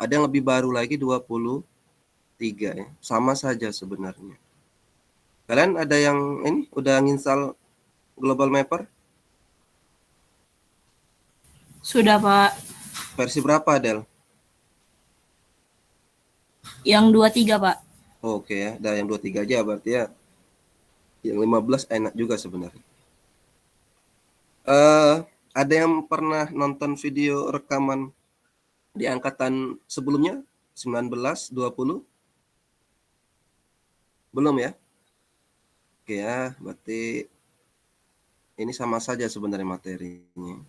Ada yang lebih baru lagi 23 ya. Sama saja sebenarnya. Kalian ada yang ini udah nginstal Global Mapper? Sudah, Pak. Versi berapa, Del? Yang 23, Pak. Oke ya, ada yang 23 aja berarti ya. Yang 15 enak juga sebenarnya. Ada yang pernah nonton video rekaman di angkatan sebelumnya? 19, 20? Belum ya? Oke ya, berarti ini sama saja sebenarnya materinya.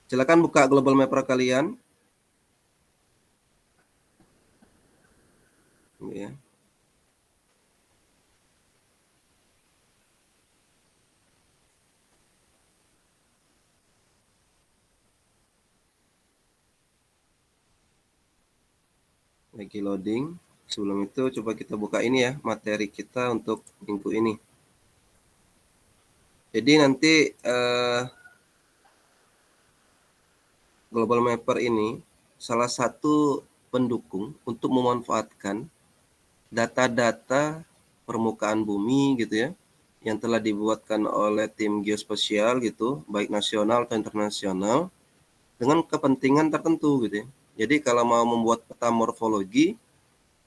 Silakan buka Global Mapper kalian. Ya. Lagi loading. Sebelum itu coba kita buka ini ya, materi kita untuk minggu ini. Jadi nanti Global Mapper ini salah satu pendukung untuk memanfaatkan data-data permukaan bumi gitu ya, yang telah dibuatkan oleh tim geospasial gitu, baik nasional atau internasional, dengan kepentingan tertentu gitu ya. Jadi kalau mau membuat peta morfologi,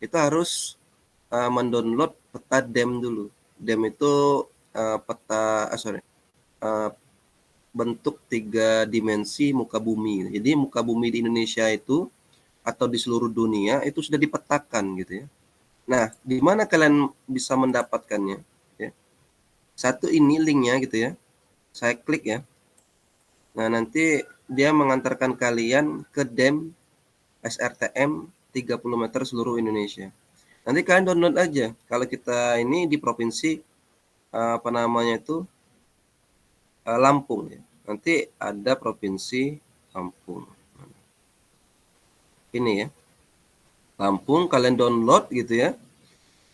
kita harus mendownload peta DEM dulu. DEM itu peta bentuk 3 dimensi muka bumi. Jadi muka bumi di Indonesia itu atau di seluruh dunia itu sudah dipetakan gitu ya. Nah, di mana kalian bisa mendapatkannya? Ya. Satu ini linknya gitu ya. Saya klik ya. Nah, nanti dia mengantarkan kalian ke DEM SRTM 30 meter seluruh Indonesia. Nanti kalian download aja. Kalau kita ini di provinsi apa namanya itu Lampung ya. Nanti ada provinsi Lampung. Ini ya. Lampung kalian download gitu ya.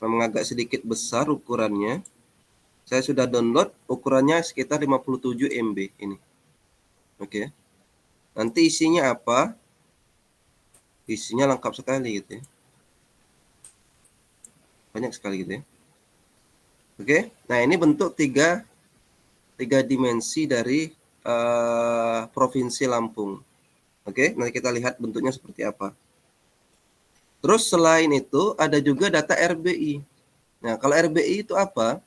Memang agak sedikit besar ukurannya. Saya sudah download, ukurannya sekitar 57 MB ini. Oke. Nanti isinya apa? Isinya lengkap sekali gitu ya. Banyak sekali gitu ya. Oke. Nah, ini bentuk tiga dimensi dari Provinsi Lampung. Oke, nanti kita lihat bentuknya seperti apa. Terus selain itu ada juga data RBI. Nah, kalau RBI itu apa?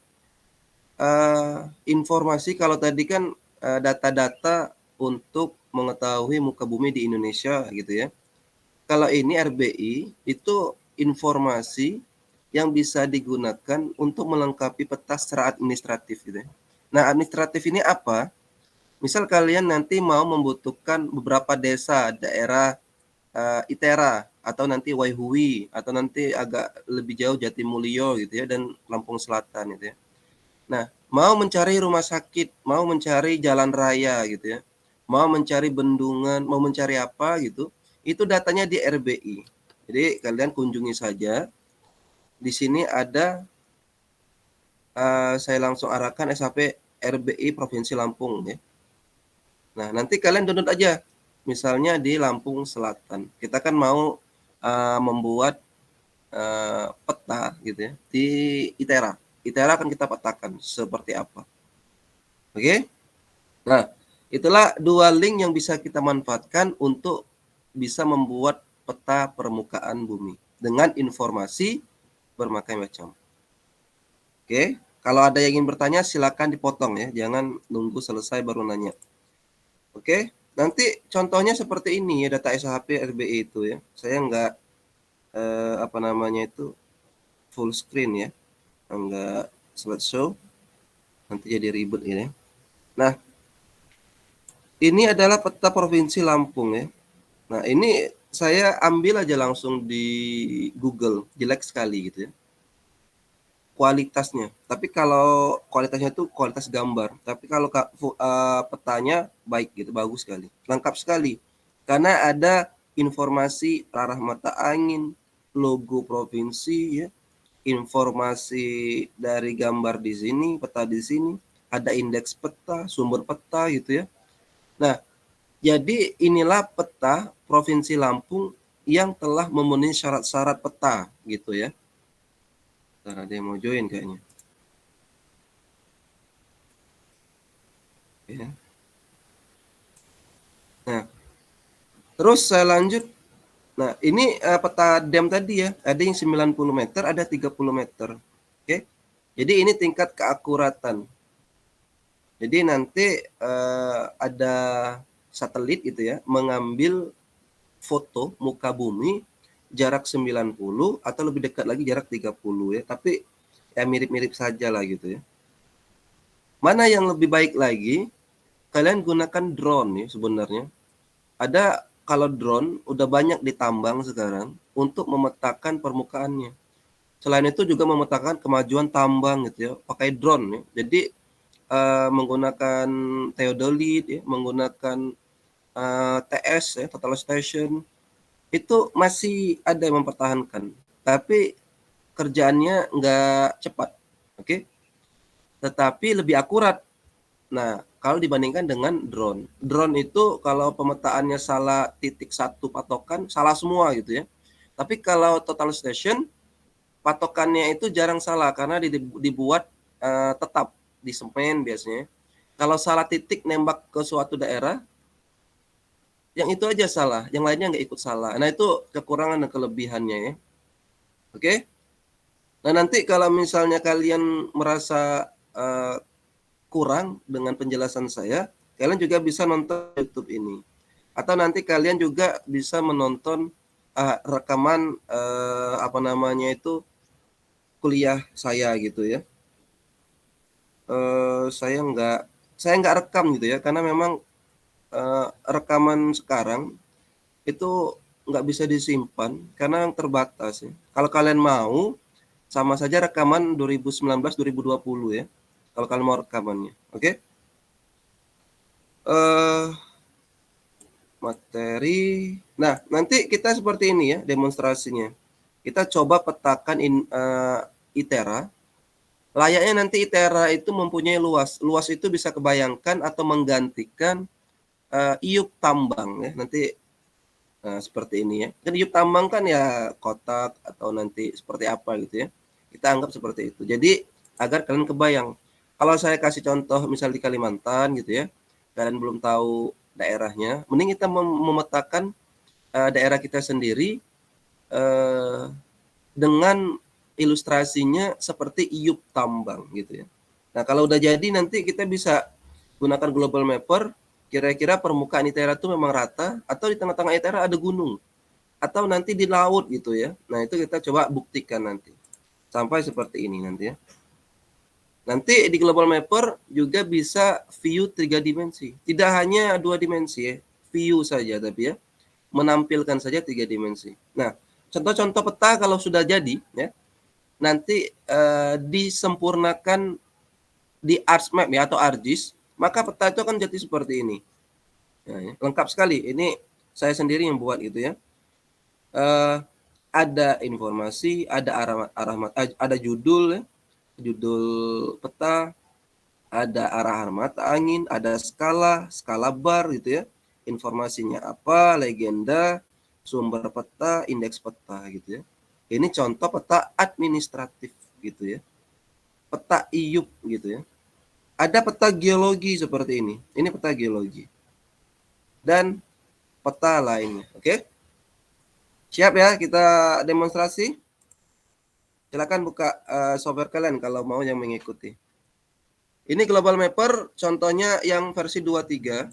Informasi kalau tadi kan data-data untuk mengetahui muka bumi di Indonesia gitu ya. Kalau ini RBI itu informasi yang bisa digunakan untuk melengkapi peta secara administratif gitu ya. Nah, administratif ini apa? Misal kalian nanti mau membutuhkan beberapa desa, daerah Itera atau nanti Waihui atau nanti agak lebih jauh Jatimulyo gitu ya dan Lampung Selatan gitu ya. Nah, mau mencari rumah sakit, mau mencari jalan raya gitu ya, mau mencari bendungan, mau mencari apa gitu, itu datanya di RBI. Jadi kalian kunjungi saja. Di sini ada saya langsung arahkan SHP RBI Provinsi Lampung ya. Nah, nanti kalian download aja. Misalnya di Lampung Selatan. Kita kan mau membuat peta gitu ya di Itera. Itera akan kita petakan seperti apa. Oke? Nah, itulah dua link yang bisa kita manfaatkan untuk bisa membuat peta permukaan bumi dengan informasi bermacam-macam. Oke? Kalau ada yang ingin bertanya silakan dipotong ya, jangan nunggu selesai baru nanya. Oke? Nanti contohnya seperti ini ya data SHP RBI itu ya. Saya enggak apa namanya itu full screen ya. Enggak slideshow. Nanti jadi ribet ini. Nah, ini adalah peta Provinsi Lampung ya. Nah, ini saya ambil aja langsung di Google, jelek sekali gitu ya. Kualitasnya. Tapi kalau kualitasnya itu kualitas gambar. Tapi kalau petanya baik gitu, bagus sekali. Lengkap sekali. Karena ada informasi arah mata angin, logo provinsi ya, informasi dari gambar di sini, peta di sini, ada indeks peta, sumber peta gitu ya. Nah, jadi inilah peta Provinsi Lampung yang telah memenuhi syarat-syarat peta gitu ya. Ntar ada yang mau join kayaknya. Ya. Nah, terus saya lanjut. Nah, ini peta DEM tadi ya, ada yang 90 meter, ada 30 meter. Oke. Jadi ini tingkat keakuratan. Jadi nanti ada satelit gitu ya, mengambil foto muka bumi jarak 90 atau lebih dekat lagi jarak 30 ya. Tapi ya mirip-mirip saja lah gitu ya. Mana yang lebih baik lagi? Kalian gunakan drone ya sebenarnya. Ada kalau drone udah banyak ditambang sekarang untuk memetakan permukaannya. Selain itu juga memetakan kemajuan tambang gitu ya, pakai drone ya. Jadi menggunakan theodolite ya, menggunakan TS ya, total station itu masih ada yang mempertahankan. Tapi kerjaannya nggak cepat. Oke. Tetapi lebih akurat. Nah, kalau dibandingkan dengan drone. Drone itu kalau pemetaannya salah titik satu patokan, salah semua gitu ya. Tapi kalau total station, patokannya itu jarang salah karena dibuat tetap di semen biasanya. Kalau salah titik nembak ke suatu daerah, yang itu aja salah, yang lainnya nggak ikut salah. Nah, itu kekurangan dan kelebihannya ya. Oke? Nah, nanti kalau misalnya kalian merasa kurang dengan penjelasan saya, kalian juga bisa nonton YouTube ini. Atau nanti kalian juga bisa menonton rekaman apa namanya itu kuliah saya gitu ya. Saya nggak rekam gitu ya, karena memang rekaman sekarang itu nggak bisa disimpan karena terbatas ya. Kalau kalian mau, sama saja rekaman 2019-2020 ya. Kalau kalian mau rekamannya, oke? Materi. Nah, nanti kita seperti ini ya demonstrasinya. Kita coba petakan ITERA. Layaknya nanti ITERA itu mempunyai luas. Luas itu bisa kebayangkan atau menggantikan iup tambang ya. Nanti seperti ini ya. Kan iup tambang kan ya kotak atau nanti seperti apa gitu ya. Kita anggap seperti itu. Jadi agar kalian kebayang. Kalau saya kasih contoh misal di Kalimantan gitu ya. Kalian belum tahu daerahnya, mending kita memetakan daerah kita sendiri dengan ilustrasinya seperti iup tambang gitu ya. Nah, kalau udah jadi nanti kita bisa gunakan global mapper, kira-kira permukaan ITERA itu memang rata atau di tengah-tengah ITERA ada gunung atau nanti di laut gitu ya. Nah, itu kita coba buktikan nanti. Sampai seperti ini nanti ya. Nanti di global mapper juga bisa view 3 dimensi. Tidak hanya 2 dimensi ya, view saja tapi ya. Menampilkan saja 3 dimensi. Nah, contoh-contoh peta kalau sudah jadi ya, nanti disempurnakan di ArcMap ya atau ArcGIS, maka peta itu akan jadi seperti ini. Nah, ya, lengkap sekali. Ini saya sendiri yang buat gitu ya. Ada informasi, ada judul ya, judul peta, ada arah mata angin, ada skala bar gitu ya. Informasinya apa, legenda, sumber peta, indeks peta gitu ya. Ini contoh peta administratif gitu ya. Peta IUP gitu ya. Ada peta geologi seperti ini. Ini peta geologi. Dan peta lainnya. Oke? Siap ya kita demonstrasi? Silakan buka software kalian kalau mau yang mengikuti. Ini global mapper contohnya yang versi 23.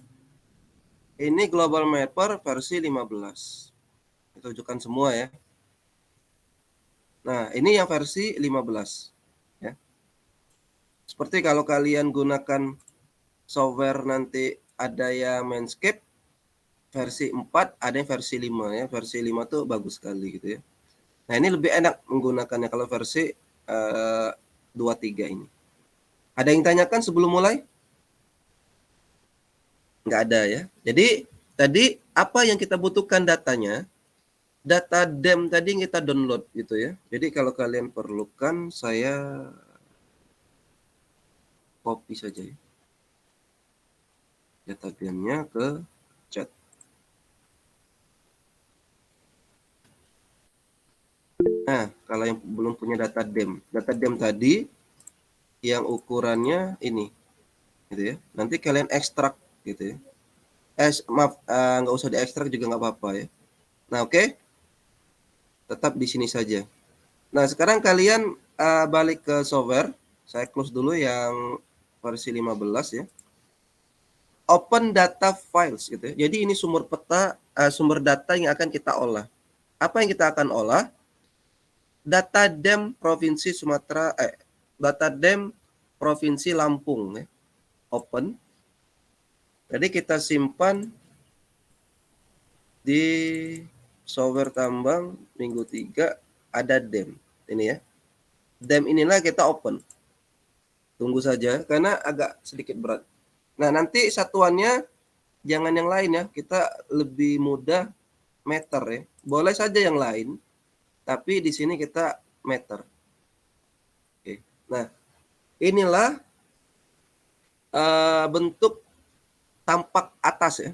Ini global mapper versi 15. Ditujukan semua ya. Nah, ini yang versi 15 ya. Seperti kalau kalian gunakan software nanti ada yang Manscape versi 4, ada yang versi 5 ya. Versi 5 tuh bagus sekali gitu ya. Nah, ini lebih enak menggunakannya kalau versi 23 ini. Ada yang tanyakan sebelum mulai? Nggak ada ya. Jadi tadi apa yang kita butuhkan datanya? Data DEM tadi kita download gitu ya. Jadi kalau kalian perlukan, saya copy saja ya. Data DEM-nya ke chat. Nah, kalau yang belum punya data DEM tadi yang ukurannya ini, gitu ya. Nanti kalian ekstrak, gitu ya. Maaf, nggak usah diekstrak juga nggak apa-apa ya. Nah, oke. Tetap di sini saja. Nah, sekarang kalian balik ke software. Saya close dulu yang versi 15 ya. Open data files gitu ya. Jadi ini sumber data yang akan kita olah. Apa yang kita akan olah? Data DEM Provinsi Sumatera, data DEM Provinsi Lampung ya. Open. Jadi kita simpan di software tambang minggu 3 ada DEM. Ini ya. DEM inilah kita open. Tunggu saja karena agak sedikit berat. Nah, nanti satuannya jangan yang lain ya. Kita lebih mudah meter ya. Boleh saja yang lain, tapi di sini kita meter. Oke. Nah, inilah bentuk tampak atas ya.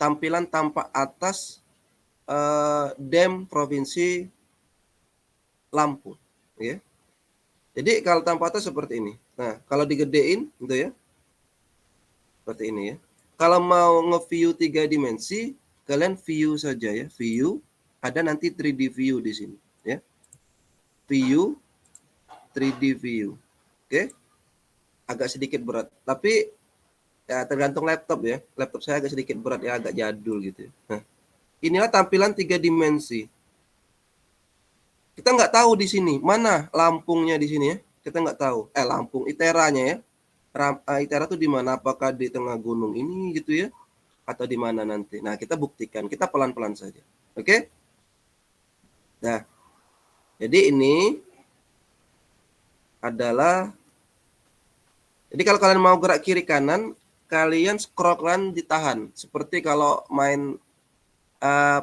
Tampilan tampak atas DEM Provinsi Lampung. Ya. Jadi kalau tampak atas seperti ini. Nah, kalau digedein gitu ya. Seperti ini ya. Kalau mau nge-view 3 dimensi, kalian view saja ya. View, ada nanti 3D view di sini ya. View, 3D view. Oke. Agak sedikit berat, tapi ya tergantung laptop ya. Laptop saya agak sedikit berat ya, agak jadul gitu ya. Nah, inilah tampilan 3 dimensi. Kita nggak tahu di sini mana Lampungnya di sini ya. Kita nggak tahu. Lampung Iteranya ya. Itera tuh di mana? Apakah di tengah gunung ini gitu ya? Atau di mana nanti? Nah, kita buktikan. Kita pelan-pelan saja. Oke? Nah, jadi ini adalah, jadi kalau kalian mau gerak kiri kanan, kalian scroll kan ditahan. Seperti kalau main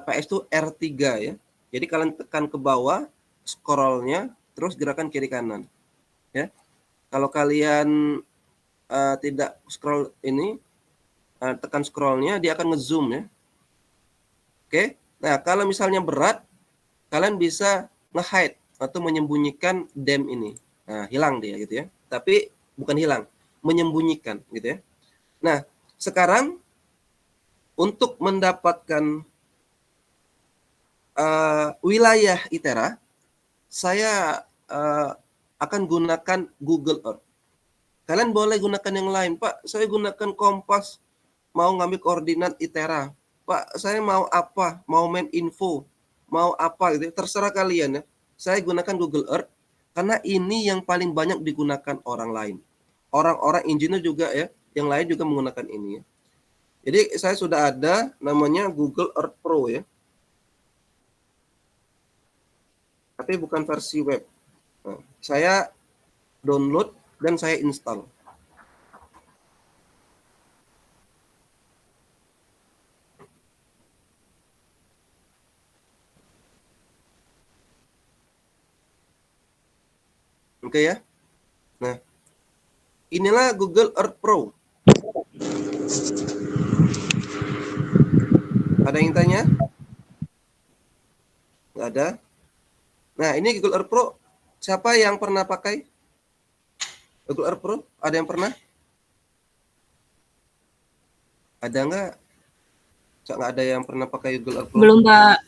PS itu R3 ya. Jadi kalian tekan ke bawah, scrollnya, terus gerakan kiri kanan. Ya. Kalau kalian tidak scroll ini, tekan scrollnya, dia akan ngezoom ya. Oke. Nah, kalau misalnya berat, kalian bisa nge-hide atau menyembunyikan DEM ini. Nah, hilang dia gitu ya. Tapi bukan hilang, menyembunyikan gitu ya. Nah, sekarang untuk mendapatkan wilayah Itera, saya akan gunakan Google Earth. Kalian boleh gunakan yang lain, Pak. Saya gunakan Kompas, mau ngambil koordinat Itera. Pak, saya mau apa? Mau main info, mau apa gitu. Terserah kalian ya. Saya gunakan Google Earth karena ini yang paling banyak digunakan orang lain. Orang-orang engineer juga ya, yang lain juga menggunakan ini ya. Jadi saya sudah ada namanya Google Earth Pro ya. Tapi bukan versi web. Nah, saya download dan saya install. Oke ya. Nah, inilah Google Earth Pro. Ada yang tanya? Nggak ada. Nah, ini Google Earth Pro. Siapa yang pernah pakai Google Earth Pro? Ada yang pernah? Ada nggak? Nggak ada yang pernah pakai Google Earth Pro? Belum, Pak.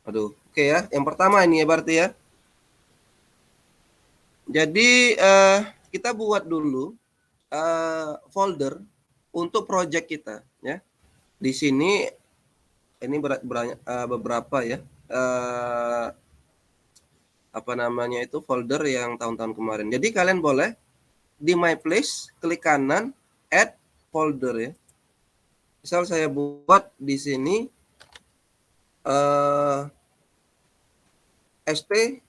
Aduh, oke ya. Yang pertama ini ya berarti ya. Jadi kita buat dulu folder untuk project kita ya. Di sini ini beberapa ya. Apa namanya itu folder yang tahun-tahun kemarin. Jadi kalian boleh di My Place klik kanan add folder ya. Misal saya buat di sini ST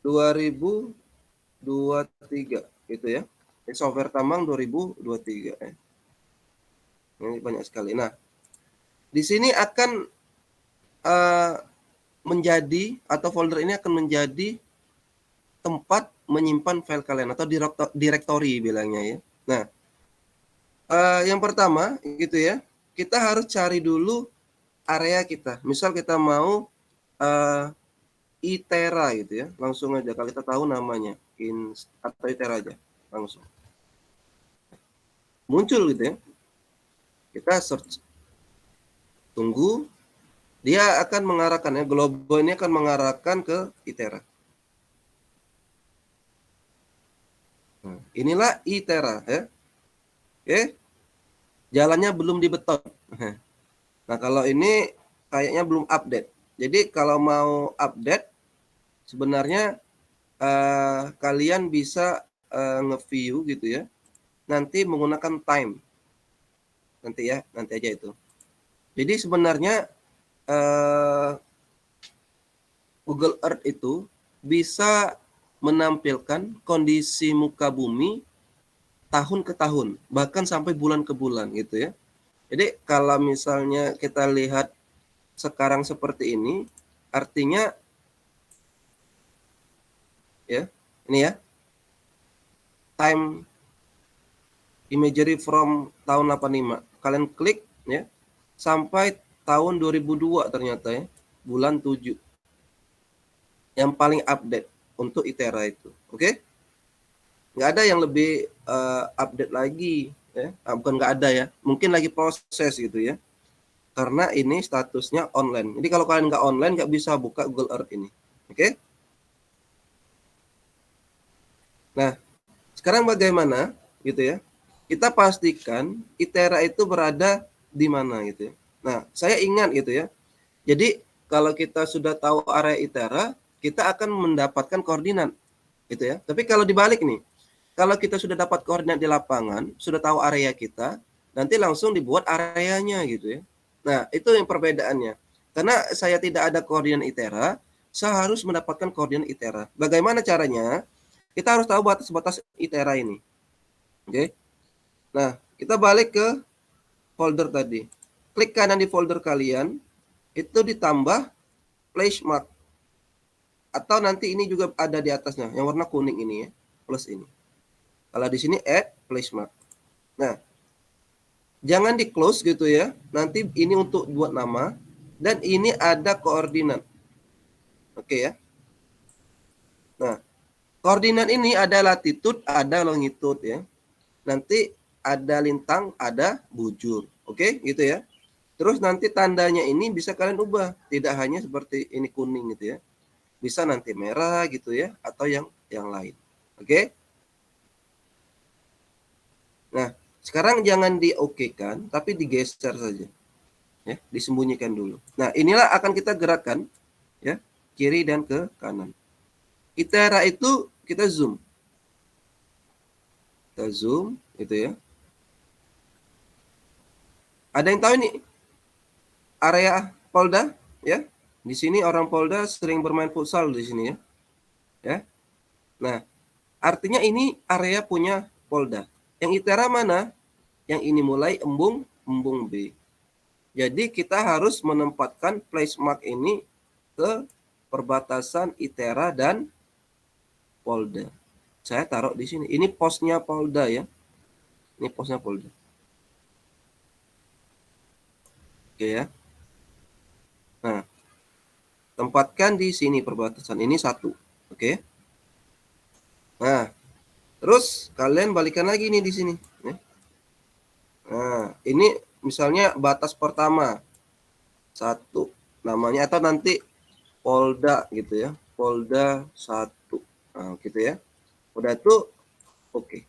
2023 gitu ya. Software tambang 2023 ya. Ini banyak sekali. Nah, di sini akan menjadi atau folder ini akan menjadi tempat menyimpan file kalian atau directory bilangnya ya. Nah, yang pertama gitu ya, kita harus cari dulu area kita. Misal kita mau ITERA gitu ya. Langsung aja kalau kita tahu namanya atau ITERA aja langsung muncul gitu ya. Kita search, tunggu, dia akan mengarahkan ya, Globo ini akan mengarahkan ke ITERA. Nah, inilah ITERA ya. Oke. Jalannya belum dibeton. Nah, kalau ini kayaknya belum update. Jadi kalau mau update sebenarnya kalian bisa nge-view gitu ya. Nanti menggunakan time. Nanti ya, nanti aja itu. Jadi sebenarnya Google Earth itu bisa menampilkan kondisi muka bumi tahun ke tahun, bahkan sampai bulan ke bulan gitu ya. Jadi kalau misalnya kita lihat sekarang seperti ini, artinya ya, ini ya, time imagery from tahun 85. Kalian klik ya, sampai tahun 2002 ternyata ya, bulan 7. Yang paling update untuk ITERA itu. Oke? Nggak ada yang lebih update lagi ya. Bukan nggak ada ya, mungkin lagi proses gitu ya. Karena ini statusnya online. Jadi kalau kalian nggak online nggak bisa buka Google Earth ini. Oke? Nah, sekarang bagaimana gitu ya? Kita pastikan ITERA itu berada di mana gitu ya. Nah, saya ingat gitu ya. Jadi kalau kita sudah tahu area ITERA, kita akan mendapatkan koordinat gitu ya. Tapi kalau dibalik nih, kalau kita sudah dapat koordinat di lapangan, sudah tahu area kita, nanti langsung dibuat areanya gitu ya. Nah, itu yang perbedaannya. Karena saya tidak ada koordinat ITERA, saya harus mendapatkan koordinat ITERA. Bagaimana caranya? Kita harus tahu batas-batas ITERA ini. Oke. Nah, kita balik ke folder tadi. Klik kanan di folder kalian, itu ditambah place mark. Atau nanti ini juga ada di atasnya, yang warna kuning ini ya, plus ini. Kalau di sini add place mark. Nah, jangan di close gitu ya. Nanti ini untuk buat nama dan ini ada koordinat. Oke ya. Nah, koordinat ini ada latitude, ada longitude ya. Nanti ada lintang, ada bujur. Oke, gitu ya. Terus nanti tandanya ini bisa kalian ubah, tidak hanya seperti ini kuning gitu ya. Bisa nanti merah gitu ya, atau yang lain. Oke. Nah, sekarang jangan di-oke-kan, tapi digeser saja. Ya, disembunyikan dulu. Nah, inilah akan kita gerakkan ya, kiri dan ke kanan. ITERA itu kita zoom. Kita zoom gitu ya. Ada yang tahu ini area Polda ya? Di sini orang Polda sering bermain futsal di sini ya. Ya. Nah, artinya ini area punya Polda. Yang ITERA mana? Yang ini mulai embung B. Jadi kita harus menempatkan place mark ini ke perbatasan ITERA dan Polda. Saya taruh di sini. Ini posnya Polda ya. Ini posnya Polda. Oke ya. Nah, tempatkan di sini perbatasan. Ini 1. Oke. Nah, terus kalian balikan lagi nih di sini. Nah, ini misalnya batas pertama 1 namanya, atau nanti Polda gitu ya. Polda 1. Nah, gitu ya. Udah itu oke.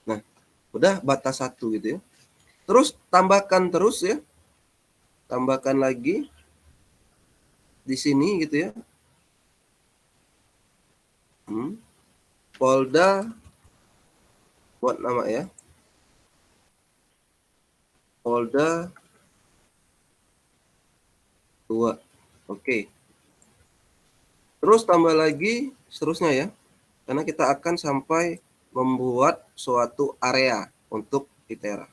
Nah, udah batas 1 gitu ya. Terus tambahkan terus ya. Tambahkan lagi di sini gitu ya. Polda buat nama ya. Polda 2. Oke. Terus tambah lagi seterusnya ya. Karena kita akan sampai membuat suatu area untuk ITERA.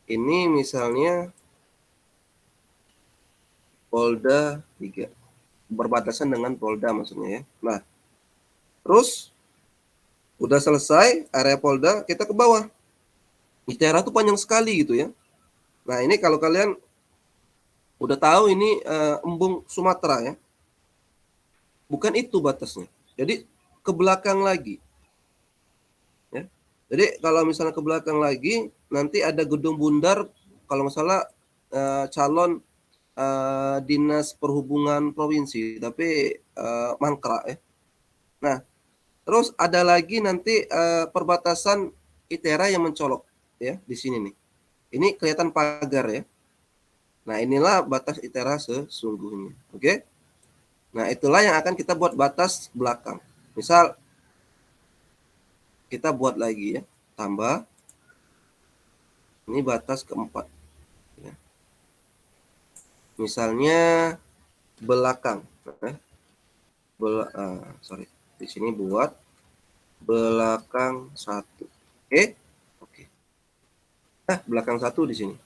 Ini misalnya Polda 3. Berbatasan dengan Polda maksudnya ya. Nah, terus udah selesai area Polda, kita ke bawah. ITERA tuh panjang sekali gitu ya. Nah, ini kalau kalian Udah tahu ini embung Sumatera ya. Bukan itu batasnya. Jadi ke belakang lagi. Ya. Jadi kalau misalnya ke belakang lagi, nanti ada gedung bundar, kalau nggak salah calon dinas perhubungan provinsi, tapi mangkrak ya. Nah, terus ada lagi nanti perbatasan ITERA yang mencolok ya di sini nih. Ini kelihatan pagar ya. Nah, inilah batas ITERA sesungguhnya. Oke? Nah, itulah yang akan kita buat batas belakang. Misal kita buat lagi ya, tambah ini batas keempat ya. Misalnya belakang sorry, di sini buat belakang satu. Oke. Nah, belakang satu di sini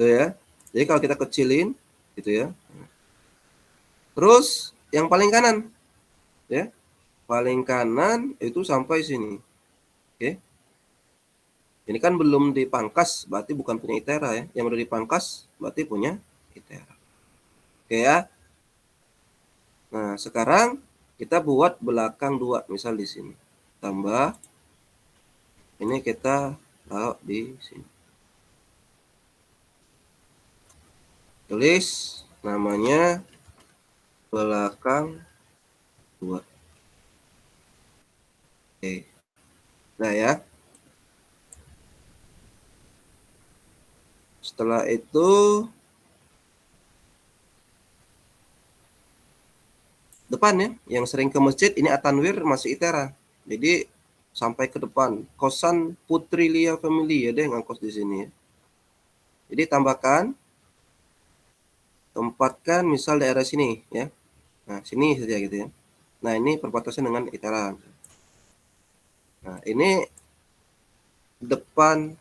tuh ya. Jadi kalau kita kecilin gitu ya, terus yang paling kanan ya, paling kanan itu sampai sini. Oke, ini kan belum dipangkas, berarti bukan punya ITERA ya. Yang udah dipangkas berarti punya ITERA. Oke ya. Nah, sekarang kita buat belakang dua, misal di sini. Tambah, ini kita taruh di sini. Tulis namanya belakang dua. Oke. Nah ya. Setelah itu depan ya, yang sering ke masjid ini Atanwir masih ITERA. Jadi sampai ke depan. Kosan Putri Lia Family ada yang ngangkos di sini ya. Jadi tempatkan misal daerah sini ya. Nah, sini saja gitu ya. Nah, ini perbatasan dengan ITERA. Nah, ini depan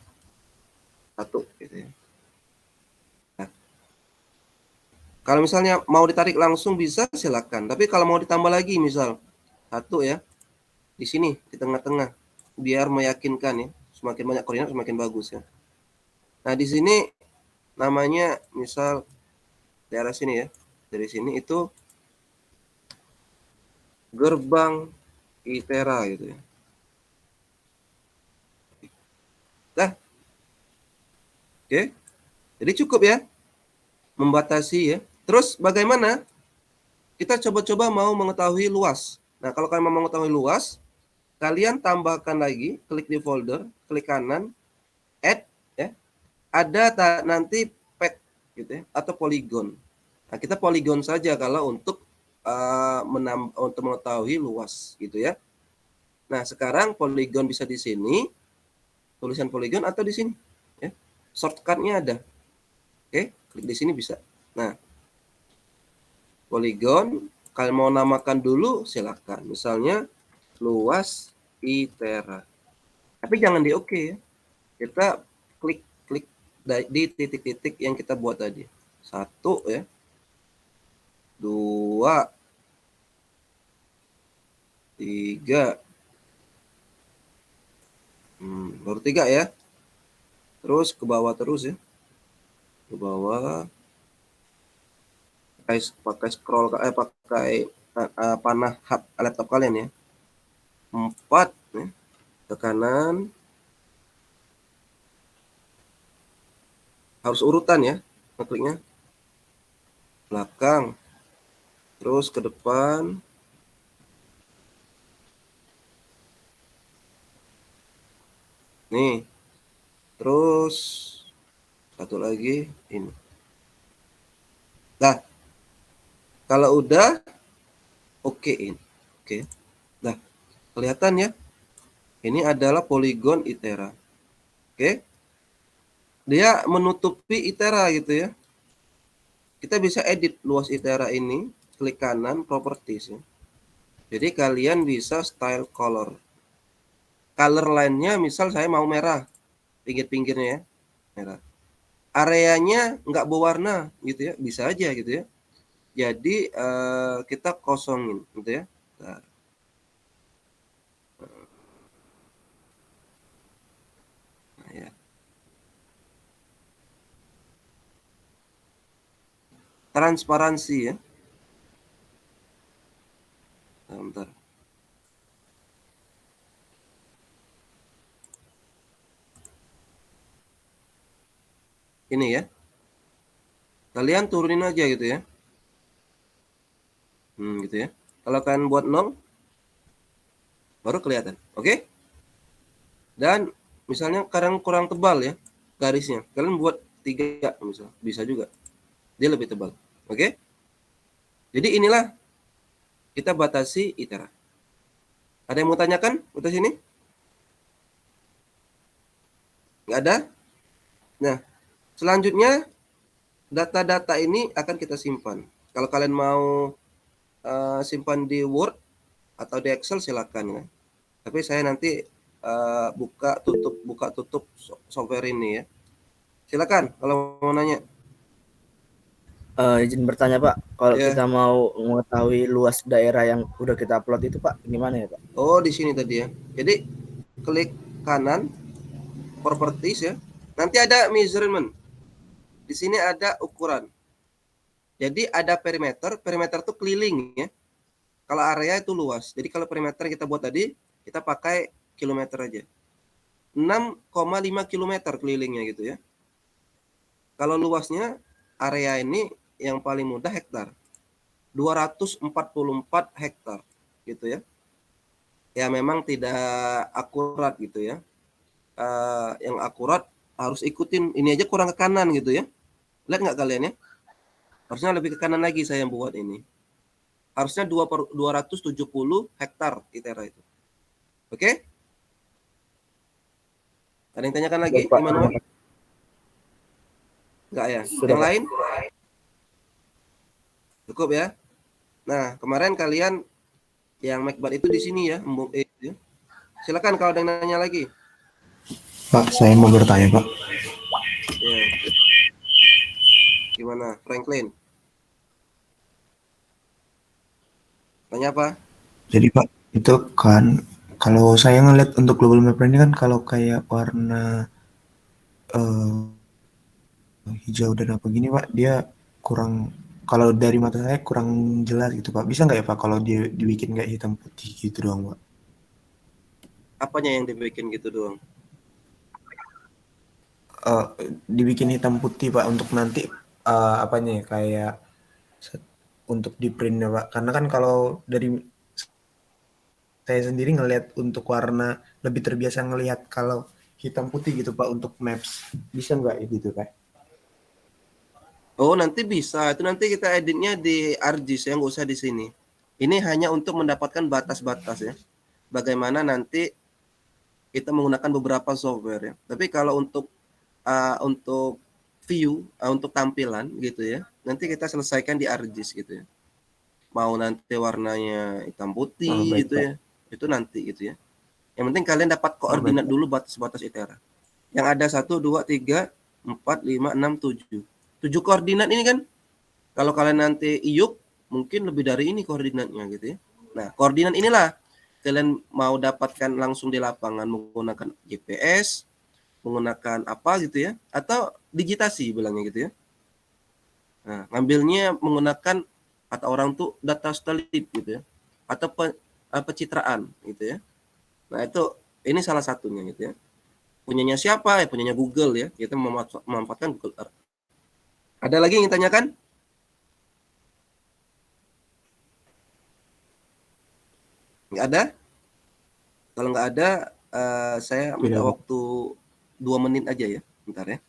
satu gitu ya. Nah, kalau misalnya mau ditarik langsung bisa silakan. Tapi kalau mau ditambah lagi misal satu ya di sini di tengah-tengah biar meyakinkan ya. Semakin banyak koordinat semakin bagus ya. Nah, di sini namanya misal daerah sini ya. Dari sini itu gerbang ITERA gitu ya. Nah, oke. Jadi cukup ya membatasi ya. Terus bagaimana kita coba-coba mau mengetahui luas. Nah, kalau kalian mau mengetahui luas, kalian tambahkan lagi, klik di folder, klik kanan, add, ya. Ada nanti pet gitu ya, atau polygon. Nah, kita polygon saja kalau untuk untuk mengetahui luas gitu ya. Nah, sekarang polygon bisa di sini, tulisan polygon atau di sini. Ya. Shortcutnya ada. Oke, klik di sini bisa. Nah, polygon, kalian mau namakan dulu silakan. Misalnya luas ITERA. Tapi jangan di oke ya. Kita klik di titik-titik yang kita buat tadi. Satu ya. Dua. Tiga. Baru tiga ya. Terus ke bawah terus ya. Ke bawah. Pakai scroll, pakai panah laptop kalian ya. 4 ya. Ke kanan. Harus urutan ya. Kliknya. Belakang. Terus ke depan. Nih. Terus satu lagi ini. Nah, kalau udah okein. Oke. Nah, kelihatan ya. Ini adalah poligon ITERA. Oke. Dia menutupi ITERA gitu ya. Kita bisa edit luas ITERA ini, klik kanan properties ya. Jadi kalian bisa style color. Color line-nya misal saya mau merah. Pinggir-pinggirnya ya. Merah. Areanya nggak berwarna gitu ya. Bisa aja gitu ya. Jadi kita kosongin gitu ya. Nah, ya. transparansi ya. Bentar. Ini ya. Kalian turunin aja gitu ya. Gitu ya. Kalau kalian buat 0 baru kelihatan. Oke? Dan misalnya kadang kurang tebal ya garisnya. Kalian buat 3 misalnya. Bisa juga. Dia lebih tebal. Oke? Jadi inilah kita batasi ITERA. Ada yang mau tanyakan untuk sini? Nggak ada? Nah, selanjutnya data-data ini akan kita simpan. Kalau kalian mau simpan di Word atau di Excel silakan ya. Tapi saya nanti buka tutup software ini ya. Silakan kalau mau nanya. Izin bertanya Pak, kalau Ya. kita mau mengetahui luas daerah yang udah kita upload itu Pak, gimana ya Pak? Oh, di sini tadi ya. Jadi klik kanan, properties ya. Nanti ada measurement. Di sini ada ukuran. Jadi ada perimeter. Perimeter itu keliling ya. Kalau area itu luas. Jadi kalau perimeter kita buat tadi, kita pakai kilometer aja. 6,5 kilometer kelilingnya gitu ya. Kalau luasnya area ini yang paling mudah hektar. 244 hektar gitu ya. Ya memang tidak akurat gitu ya. Yang akurat harus ikutin ini aja kurang ke kanan gitu ya. Lihat nggak kalian ya? Harusnya lebih ke kanan lagi saya yang buat ini. Harusnya 270 hektar ITERA itu. Oke? Ada yang tanyakan lagi? Pak, Gimana? Enggak ya? sudah Yang Pak. lain? Cukup ya? Nah, kemarin kalian yang Macbeth itu di sini ya, embung E ya. Silakan kalau ada yang nanya lagi. Pak, saya mau bertanya, Pak. Ya. Gimana, Franklin? Tanya apa? Jadi Pak, itu kan kalau saya ngeliat untuk global map ini kan kalau kayak warna hijau dan apa gini Pak, dia kurang, kalau dari mata saya kurang jelas gitu Pak. Bisa nggak ya Pak kalau dia dibikin kayak hitam putih gitu doang Pak? Apanya yang dibikin gitu doang? Eh, Dibikin hitam putih Pak untuk nanti apanya ya kayak untuk di printnya Pak. Karena kan kalau dari saya sendiri ngelihat untuk warna lebih terbiasa ngelihat kalau hitam putih gitu Pak untuk maps. Bisa nggak ya gitu Pak? Oh, nanti bisa. Itu nanti kita editnya di ArcGIS ya, nggak usah di sini. Ini hanya untuk mendapatkan batas-batas ya. Bagaimana nanti kita menggunakan beberapa software ya. Tapi kalau untuk view, untuk tampilan gitu ya, nanti kita selesaikan di ArcGIS gitu ya. Mau nanti warnanya hitam Oh, putih baik gitu Pak. ya, itu nanti gitu ya. Yang penting kalian dapat Oh, baik koordinat Pak. dulu batas-batas ITERA. Yang ada 1, 2, 3, 4, 5, 6, 7. 7 koordinat ini kan kalau kalian nanti iup mungkin lebih dari ini koordinatnya gitu ya. Nah, koordinat inilah kalian mau dapatkan langsung di lapangan menggunakan GPS, menggunakan apa gitu ya, atau digitasi bilangnya gitu ya. Nah, ngambilnya menggunakan kata orang tuh data slip gitu ya, atau pencitraan gitu ya. Nah, itu ini salah satunya gitu ya. Punyanya siapa? Ya punyanya Google ya. Kita memanfaatkan Google Earth. Ada lagi yang ditanyakan? Nggak ada? Kalau nggak ada, saya minta Tidak Pak. waktu 2 menit aja ya. Bentar ya.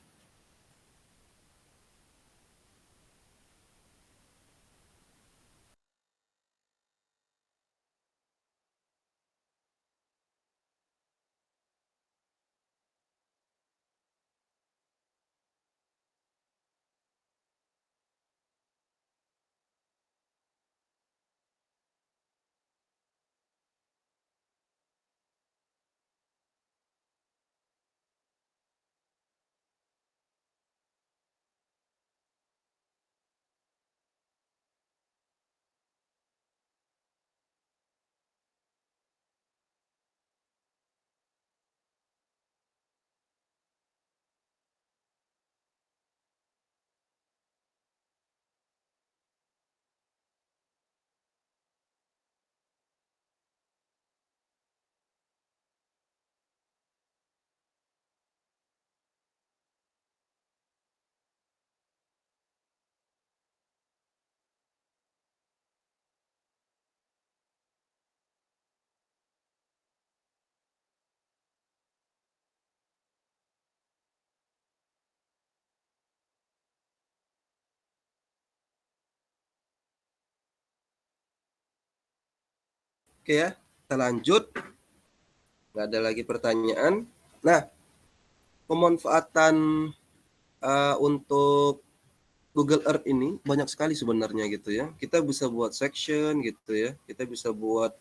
Oke ya, kita lanjut. Nggak ada lagi pertanyaan. Nah, pemanfaatan untuk Google Earth ini banyak sekali sebenarnya gitu ya. Kita bisa buat section gitu ya. Kita bisa buat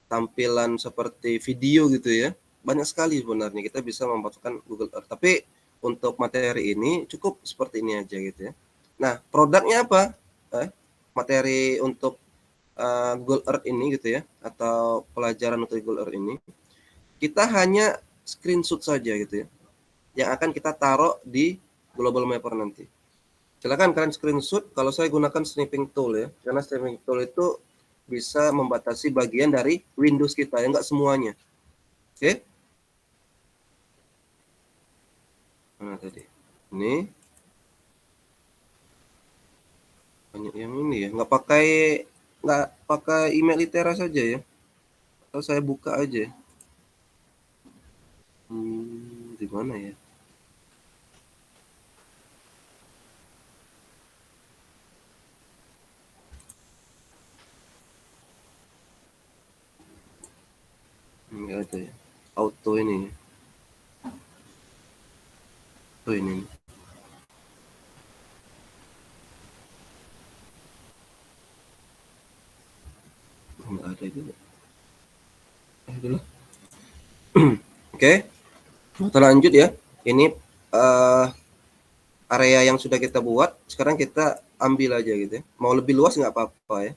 tampilan seperti video gitu ya. Banyak sekali sebenarnya kita bisa memanfaatkan Google Earth. Tapi untuk materi ini cukup seperti ini aja gitu ya. Nah, produknya apa? Materi untuk Google Earth ini gitu ya, atau pelajaran untuk Google Earth ini, kita hanya screenshot saja gitu ya, yang akan kita taruh di Global Mapper nanti. Silakan kalian screenshot. Kalau saya gunakan snipping tool ya, karena snipping tool itu bisa membatasi bagian dari Windows kita, ya enggak semuanya. Oke? Mana tadi? Ini banyak yang ini ya, nggak pakai email Litera saja ya, atau saya buka aja. Di mana ya? Enggak ada ya. Auto ini. Oh ini. Enggak ada juga. Dulu. Oke. Kita lanjut ya. Ini area yang sudah kita buat. Sekarang kita ambil aja gitu ya. Mau lebih luas nggak apa-apa ya.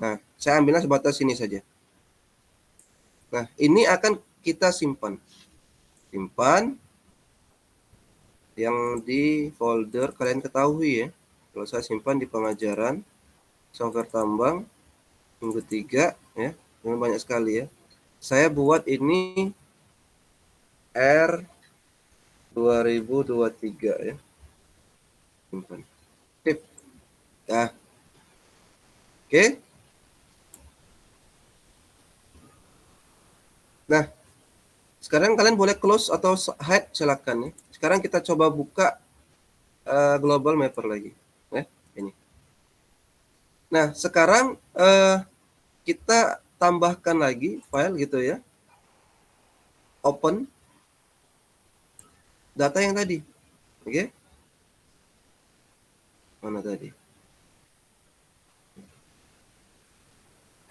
Nah, saya ambilnya sebatas sini saja. Nah, ini akan kita simpan. Simpan yang di folder kalian ketahui ya. Kalau saya simpan di pengajaran, software tambang, minggu 3 ya. Ini banyak sekali ya. Saya buat ini R 2023 ya. Simpan. Tip. Nah. Oke. Nah, sekarang kalian boleh close atau hide, silakan ya. Sekarang kita coba buka Global Mapper lagi ya, ini. Nah, sekarang kita tambahkan lagi file gitu ya. Open data yang tadi. Oke. Mana tadi?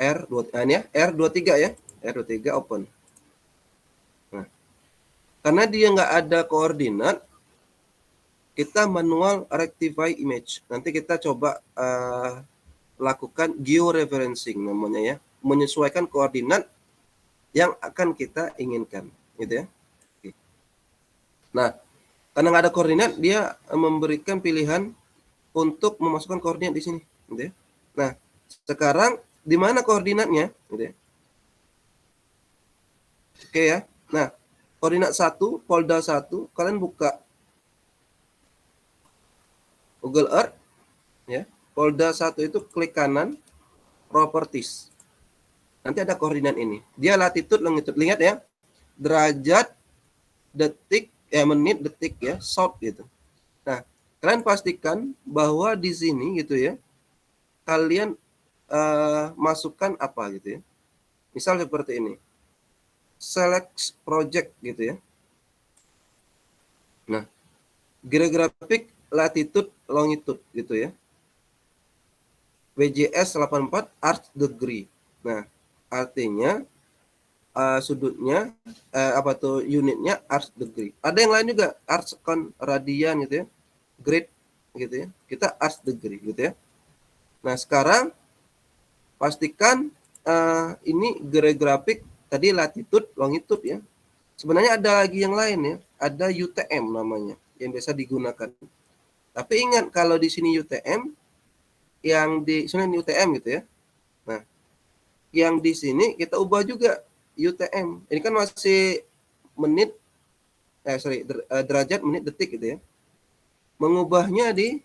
R2 ya, R23 ya. R23 open. Nah, karena dia nggak ada koordinat, kita manual rectify image. Nanti kita coba lakukan georeferencing namanya ya, menyesuaikan koordinat yang akan kita inginkan, gitu ya. Oke. Nah, karena nggak ada koordinat, dia memberikan pilihan untuk memasukkan koordinat di sini, gitu ya. Nah, sekarang di mana koordinatnya, gitu ya. Oke ya. Nah, koordinat 1, folder 1, kalian buka Google Earth ya. Folder 1 itu klik kanan, properties. Nanti ada koordinat ini. Dia latitude, longitude. Lihat ya. Derajat, detik, menit, detik ya, south gitu. Nah, kalian pastikan bahwa di sini gitu ya, kalian masukkan apa gitu ya. Misal seperti ini. Select project gitu ya. Nah, geographic latitude longitude gitu ya. WJS 84 arch degree. Nah, artinya sudutnya unitnya arch degree. Ada yang lain juga, arch con radian gitu ya. Grade gitu ya. Kita arch degree gitu ya. Nah, sekarang pastikan ini geographic tadi latitude longitude ya. Sebenarnya ada lagi yang lain ya. Ada UTM namanya yang biasa digunakan. Tapi ingat kalau di sini UTM, yang di sini UTM gitu ya. Nah, yang di sini kita ubah juga UTM. Ini kan masih menit, derajat, menit, detik gitu ya. Mengubahnya di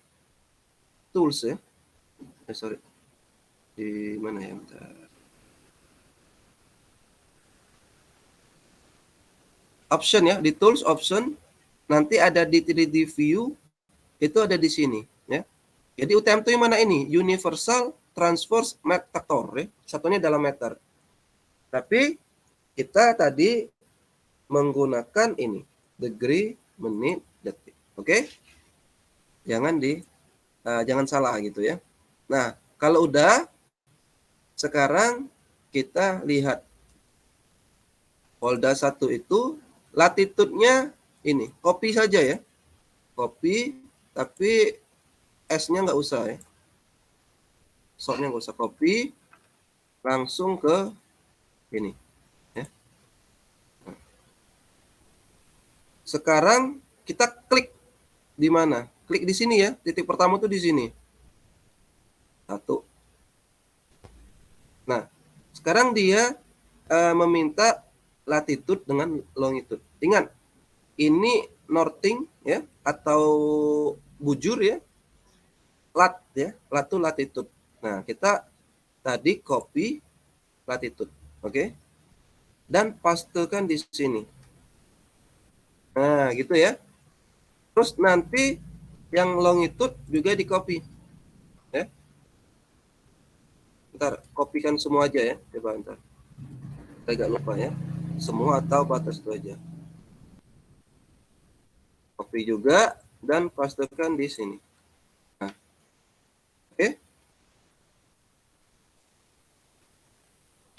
tools ya. Di mana ya? Bentar. Option ya, di tools option. Nanti ada di 3D view, itu ada di sini ya. Jadi UTM itu yang mana ini? Universal transverse meter ya. Satunya dalam meter. Tapi kita tadi menggunakan ini degree, menit, detik. Oke? Jangan salah gitu ya. Nah, kalau udah, sekarang kita lihat Polda 1 itu latitude-nya ini, copy saja ya. Copy, tapi S-nya nggak usah ya. Short-nya nggak usah, copy, langsung ke ini. Ya. Sekarang kita klik di mana? Klik di sini ya, titik pertama tuh di sini. 1. Nah, sekarang dia meminta latitude dengan longitude. Ingat, ini northing ya atau bujur ya. Lat ya, lat itu latitude. Nah, kita tadi copy latitude, oke? Dan pastekan di sini. Nah, gitu ya. Terus nanti yang longitude juga di copy. Ya. Ntar kopikan semua aja ya, coba ntar. Saya agak lupa ya. Semua atau batas itu aja. Copy juga dan pastekan di sini. Nah. Oke.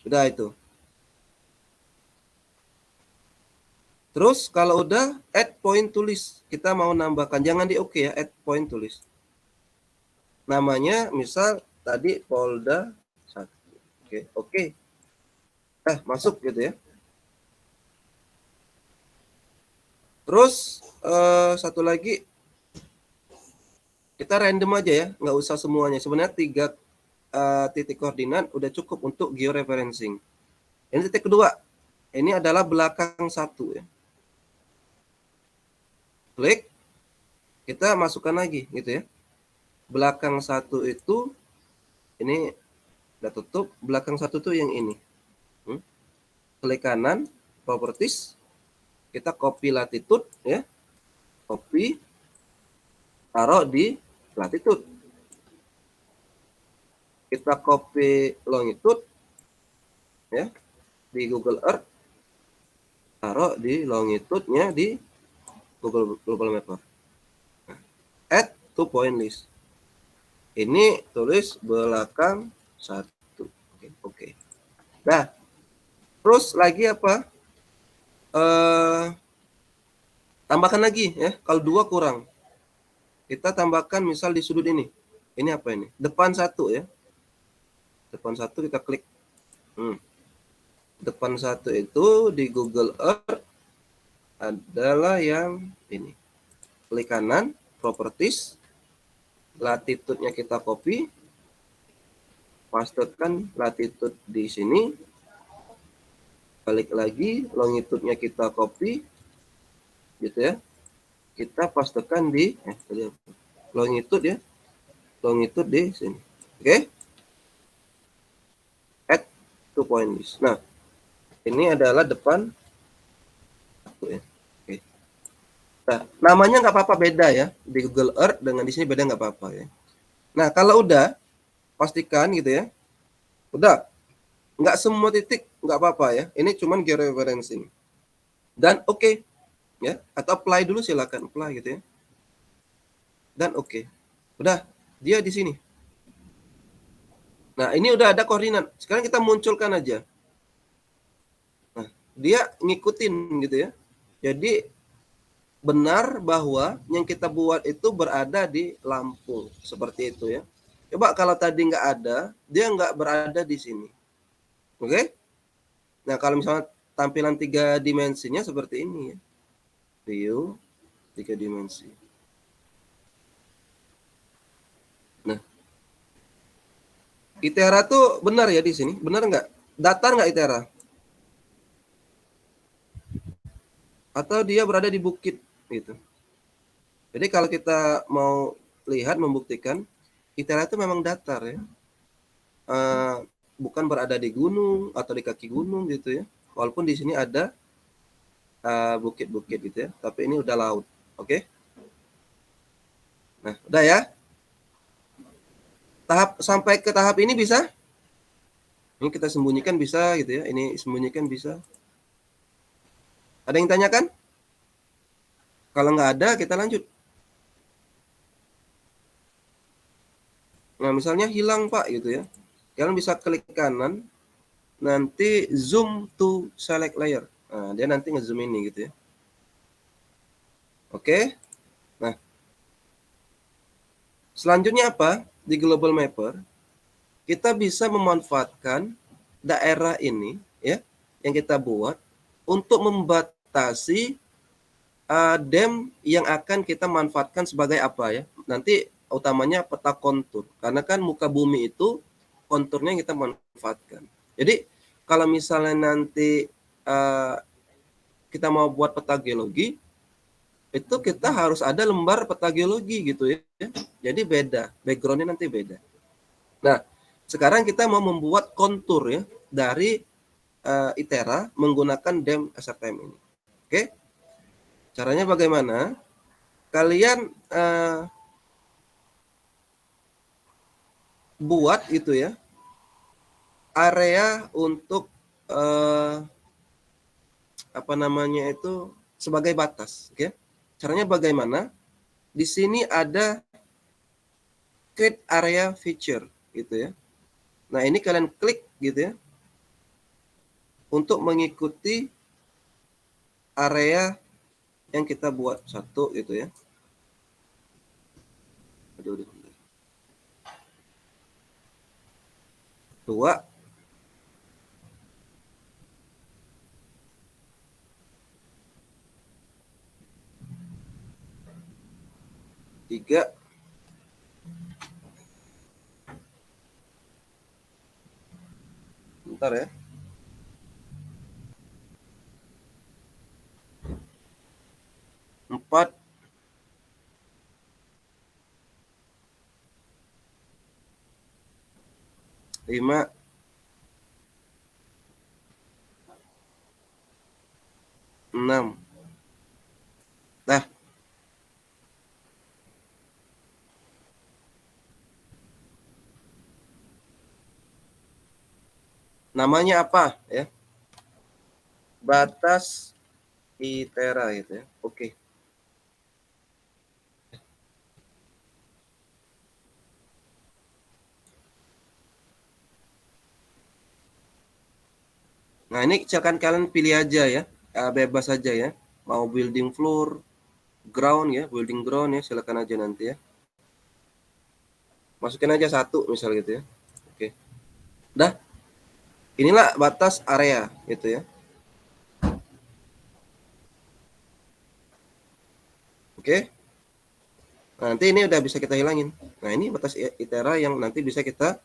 Udah itu. Terus kalau udah add point tulis, kita mau nambahkan, jangan di oke ya, add point tulis. Namanya misal tadi Polda 1. Oke. Masuk gitu ya. Terus satu lagi, kita random aja ya, nggak usah semuanya. Sebenarnya 3 titik koordinat udah cukup untuk georeferencing. Ini titik kedua, ini adalah belakang 1 ya. Klik, kita masukkan lagi gitu ya. Belakang 1 itu, ini udah tutup, belakang 1 tuh yang ini. Klik kanan, properties, kita copy latitude ya. Copy, taruh di latitude. Kita copy longitude ya di Google Earth, taruh di longitude-nya di Google Global Mapper. Add to point list. Ini tulis belakang 1. Oke. Nah, terus lagi apa? Tambahkan lagi ya. Kalau 2 kurang, kita tambahkan misal di sudut ini. Ini apa ini? Depan 1 ya. Depan 1 kita klik. Depan 1 itu di Google Earth adalah yang ini. Klik kanan, properties, latitude-nya kita copy, pastekan latitude di sini, balik lagi, longitude-nya kita copy, gitu ya. Kita pastekan di longitude ya, longitude di sini. Oke? Add to point list. Nah, ini adalah depan 1 ya. Nah, namanya nggak apa-apa beda ya. Di Google Earth dengan di sini beda nggak apa-apa ya. Nah, kalau udah, pastikan gitu ya. Udah, nggak semua titik nggak apa-apa ya. Ini cuman georeferencing. Dan oke. Ya, atau apply dulu silakan. Apply gitu ya. Dan oke. Udah, dia di sini. Nah, ini udah ada koordinat. Sekarang kita munculkan aja. Nah, dia ngikutin gitu ya. Jadi, benar bahwa yang kita buat itu berada di Lampung seperti itu ya. Coba kalau tadi nggak ada, dia nggak berada di sini. Oke? Nah, kalau misalnya tampilan 3 dimensinya seperti ini ya. View 3 dimensi. Nah, Itera tuh benar ya di sini? Benar nggak? Datar nggak Itera? Atau dia berada di bukit gitu. Jadi kalau kita mau lihat membuktikan Itera itu memang datar ya, bukan berada di gunung atau di kaki gunung gitu ya. Walaupun di sini ada bukit-bukit gitu ya, tapi ini udah laut. Oke? Nah, udah ya. Sampai ke tahap ini bisa? Ini kita sembunyikan bisa gitu ya. Ini sembunyikan bisa. Ada yang tanyakan? Kalau nggak ada, kita lanjut. Nah, misalnya hilang Pak gitu ya. Kalian bisa klik kanan, nanti zoom to select layer. Nah, dia nanti ngezoom ini gitu ya. Oke. Nah, selanjutnya apa? Di Global Mapper, kita bisa memanfaatkan daerah ini ya yang kita buat untuk membatasi dam yang akan kita manfaatkan sebagai apa ya? Nanti utamanya peta kontur. Karena kan muka bumi itu konturnya kita manfaatkan. Jadi kalau misalnya nanti kita mau buat peta geologi, itu kita harus ada lembar peta geologi gitu ya. Jadi beda, backgroundnya nanti beda. Nah, sekarang kita mau membuat kontur ya dari ITERA menggunakan dam SRTM ini. Oke? Caranya bagaimana? Kalian buat itu ya area untuk apa namanya itu sebagai batas. Oke? Caranya bagaimana? Di sini ada create area feature gitu ya. Nah, ini kalian klik gitu ya. Untuk mengikuti area yang kita buat satu gitu ya. Aduh. Dua. Tiga. Bentar ya. 4. 5. 6. Nah, namanya apa ya? Batas ITERA gitu ya. Oke. Nah, ini silakan kalian pilih aja ya. Bebas aja ya. Mau building floor, ground ya, building ground ya, silakan aja nanti ya. Masukin aja 1 misal gitu ya. Oke. Dah. Inilah batas area gitu ya. Oke. Nah, nanti ini udah bisa kita hilangin. Nah, ini batas ITERA yang nanti bisa kita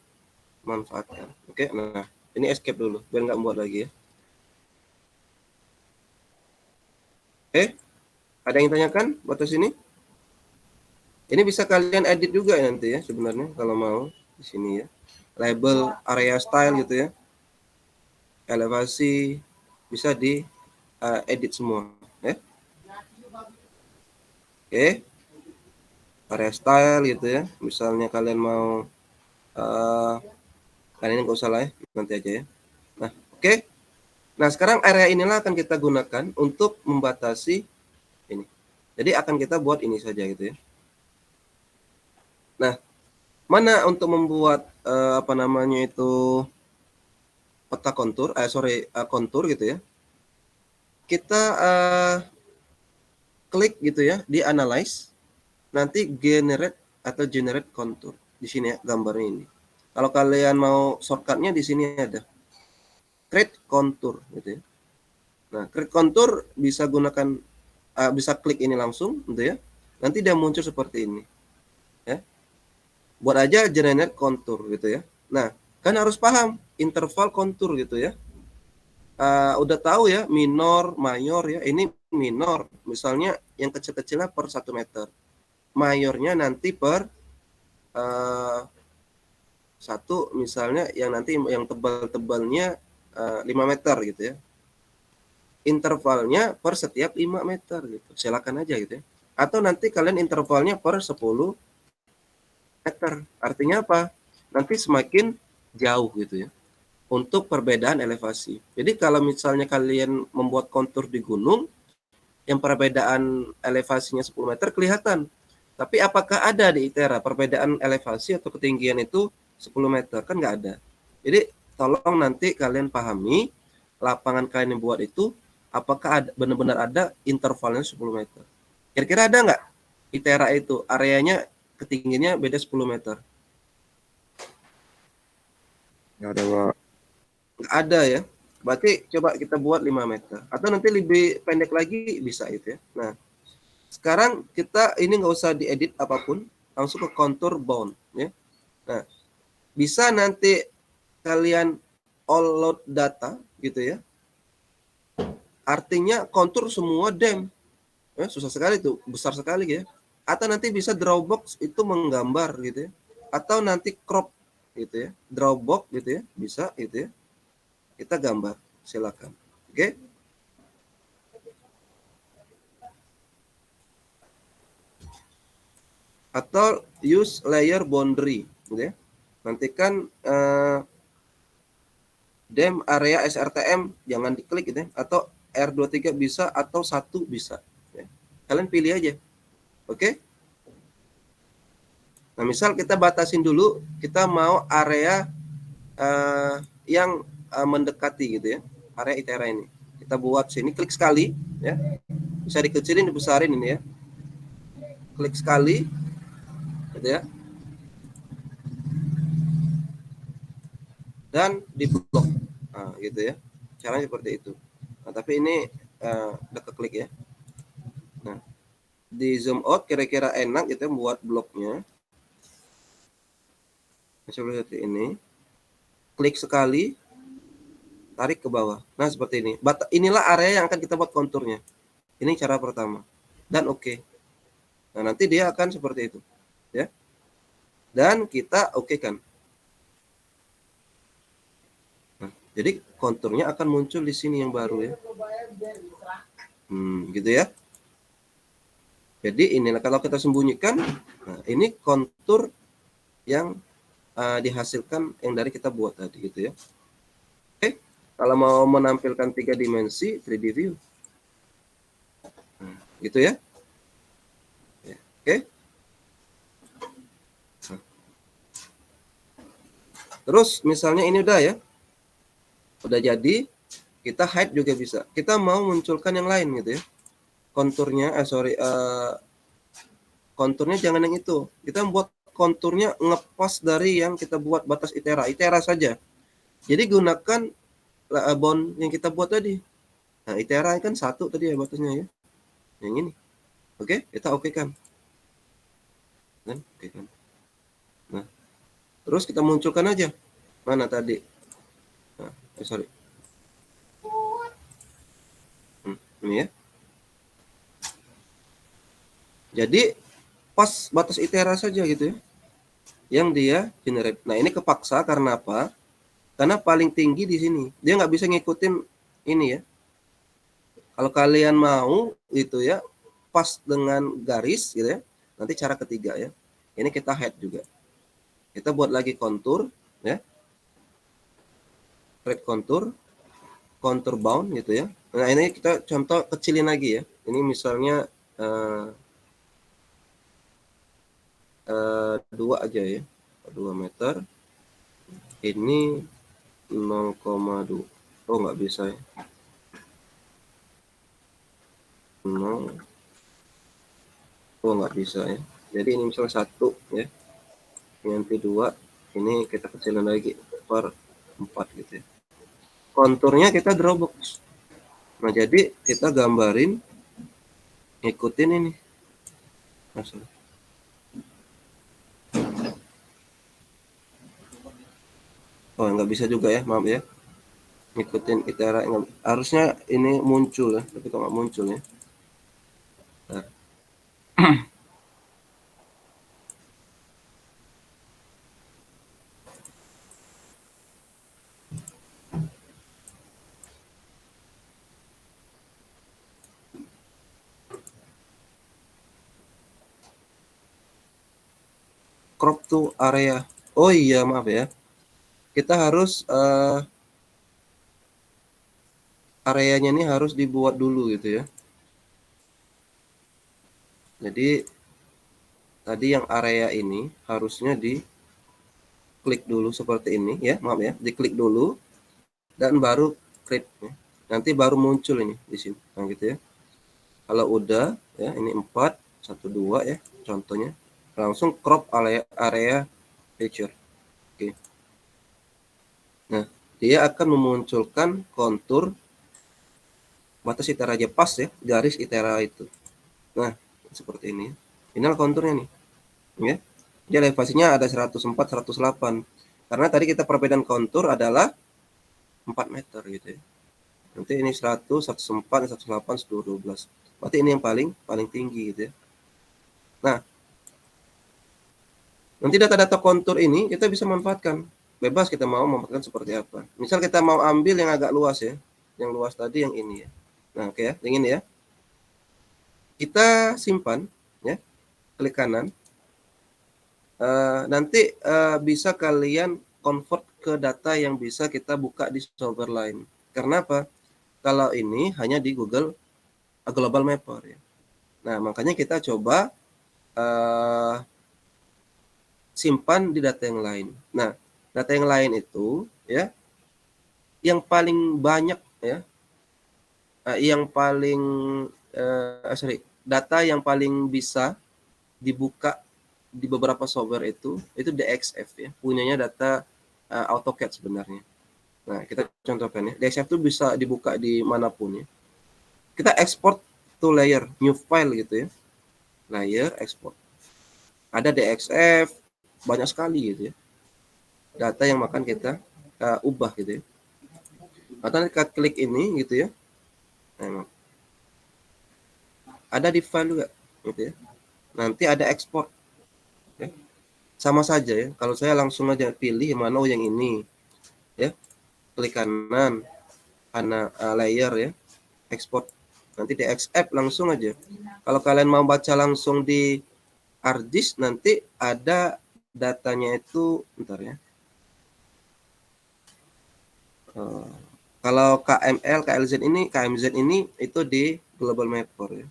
manfaatkan. Oke. Nah, ini escape dulu biar nggak membuat lagi ya. Ada yang tanyakan batas ini? Ini bisa kalian edit juga nanti ya sebenarnya kalau mau di sini ya. Label area style gitu ya. Elevasi bisa di edit semua ya. Oke. Area style gitu ya. Misalnya kalian mau kalian nggak usah lah ya, nanti aja ya. Nah, oke. Nah, sekarang area inilah akan kita gunakan untuk membatasi ini. Jadi akan kita buat ini saja gitu ya. Nah, mana untuk membuat apa namanya itu peta kontur, kontur gitu ya. Kita klik gitu ya di analyze, nanti generate kontur di sini ya gambarnya ini. Kalau kalian mau shortcutnya di sini ada create kontur gitu ya. Nah, create kontur bisa gunakan bisa klik ini langsung gitu ya. Nanti dia muncul seperti ini. Ya. Buat aja generate kontur gitu ya. Nah, kan harus paham interval kontur gitu ya. Udah tahu ya minor, mayor ya. Ini minor, misalnya yang kecil-kecilnya per 1 meter. Mayornya nanti per 1 misalnya yang nanti yang tebal-tebalnya 5 meter gitu ya. Intervalnya per setiap 5 meter gitu. Silakan aja gitu ya. Atau nanti kalian intervalnya per 10 meter. Artinya apa? nanti semakin jauh gitu ya untuk perbedaan elevasi. Jadi kalau misalnya kalian membuat kontur di gunung yang perbedaan elevasinya 10 meter kelihatan. Tapi apakah ada di ITERA perbedaan elevasi atau ketinggian itu 10 meter? Kan nggak ada. Jadi tolong nanti kalian pahami lapangan kalian yang buat itu apakah benar-benar ada intervalnya 10 meter. Kira-kira ada nggak ITERA itu areanya ketinggiannya beda 10 meter? Nggak ada, Pak. Nggak ada ya. Berarti coba kita buat 5 meter. Atau nanti lebih pendek lagi bisa itu ya. Nah, sekarang kita ini nggak usah diedit apapun, langsung ke contour bound ya. Nah, bisa nanti kalian all load data gitu ya. Artinya kontur semua dam. Ya, susah sekali tuh, besar sekali ya. Atau nanti bisa Drawbox itu menggambar gitu ya. Atau nanti crop gitu ya. Drawbox gitu ya, bisa gitu ya. Kita gambar, silakan. Oke? Atau use layer boundary gitu ya. Nanti kan dem area SRTM jangan diklik gitu ya. Atau R23 bisa atau 1 bisa ya. Kalian pilih aja. Oke? Nah, misal kita batasin dulu, kita mau area yang mendekati gitu ya. Area ITERA ini. Kita buat sini, klik sekali ya. Bisa dikecilin, dibesarin ini ya. Klik sekali gitu ya. Dan di blok. Nah, gitu ya. Caranya seperti itu. Nah, tapi ini udah keklik ya. Nah, di zoom out kira-kira enak kita buat bloknya. Seperti ini. Klik sekali, tarik ke bawah. Nah, seperti ini. Inilah area yang akan kita buat konturnya. Ini cara pertama. Dan oke. Nah, nanti dia akan seperti itu. Ya. Dan kita oke kan. Nah, jadi konturnya akan muncul di sini yang baru ya. Gitu ya. Jadi inilah kalau kita sembunyikan, nah ini kontur yang dihasilkan yang dari kita buat tadi gitu ya. Oke, kalau mau menampilkan 3 dimensi 3D view, nah, gitu ya. Oke. Nah. Terus misalnya ini udah ya, udah jadi, kita hide juga bisa. Kita mau munculkan yang lain gitu ya. Konturnya, konturnya jangan yang itu. Kita buat konturnya ngepas dari yang kita buat batas ITERA saja. Jadi gunakan bond yang kita buat tadi. Nah, ITERA kan 1 tadi ya batasnya ya. Yang ini. Oke, kita oke kan. Dan oke kan. Nah, terus kita munculkan aja. Mana tadi? Nah, sorry. Ini ya. Jadi pas batas ITERA saja gitu ya. Yang dia generate. Nah, ini kepaksa karena apa? Karena paling tinggi di sini. Dia nggak bisa ngikutin ini ya. Kalau kalian mau gitu ya, pas dengan garis gitu ya. Nanti cara ketiga ya. Ini kita hide juga. Kita buat lagi kontur ya. Create kontur, contour bound gitu ya. Nah, ini kita contoh kecilin lagi ya. Ini misalnya 2 aja ya. 2 meter. Ini 0,2. Oh, nggak bisa ya. 0. Oh, nggak bisa ya. Jadi ini misalnya 1 ya. Nanti 2. Ini kita kecilin lagi per 4 gitu ya. Konturnya kita Drawbox. Nah, jadi kita gambarin ngikutin ini. Masalah. Oh, nggak bisa juga ya, maaf ya. Ngikutin ITERA harusnya ini muncul ya, tapi kok nggak muncul ya. Nah. Crop to area Oh iya, maaf ya. Kita harus areanya ini harus dibuat dulu gitu ya. Jadi tadi yang area ini harusnya diklik dulu seperti ini ya, maaf ya, diklik dulu dan baru create ya. Nanti baru muncul ini di sini. Nah gitu ya. Kalau udah ya, ini 4 1 2 ya contohnya. Langsung crop area picture. Oke. Nah, dia akan memunculkan kontur batas itera aja pas ya, garis itera itu. Nah, seperti ini. Final konturnya nih. Ya. Dia elevasinya ada 104, 108. Karena tadi kita perbedaan kontur adalah 4 meter gitu ya. Nanti ini 100, 104, 108, 112. Berarti ini yang paling tinggi gitu ya. Nah, nanti data-data kontur ini kita bisa manfaatkan. Bebas kita mau memanfaatkan seperti apa. Misal kita mau ambil yang agak luas ya. Yang luas tadi yang ini ya. Nah, oke ya, yang ini ya. Kita simpan ya. Klik kanan. Nanti bisa kalian convert ke data yang bisa kita buka di software lain. Karena apa? Kalau ini hanya di Google Global Mapper ya. Nah, makanya kita coba simpan di data yang lain. Nah, data yang lain itu ya yang paling banyak ya, yang paling data yang paling bisa dibuka di beberapa software itu DXF ya, punyanya data AutoCAD sebenarnya. Nah, kita contohkan ya, DXF itu bisa dibuka di manapun ya. Kita export to layer, new file gitu ya, layer export. Ada DXF banyak sekali gitu ya, data yang makan kita ubah gitu ya. Atau kita klik ini gitu ya, nah, ada di file juga gitu ya. Nanti ada export ya. Sama saja ya, kalau saya langsung aja pilih mana yang ini ya, klik kanan karena layer ya, export, nanti di XF langsung aja. Kalau kalian mau baca langsung di ArcGIS nanti ada datanya itu, bentar ya. Kalau KML, KMZ ini itu di Global Mapper ya.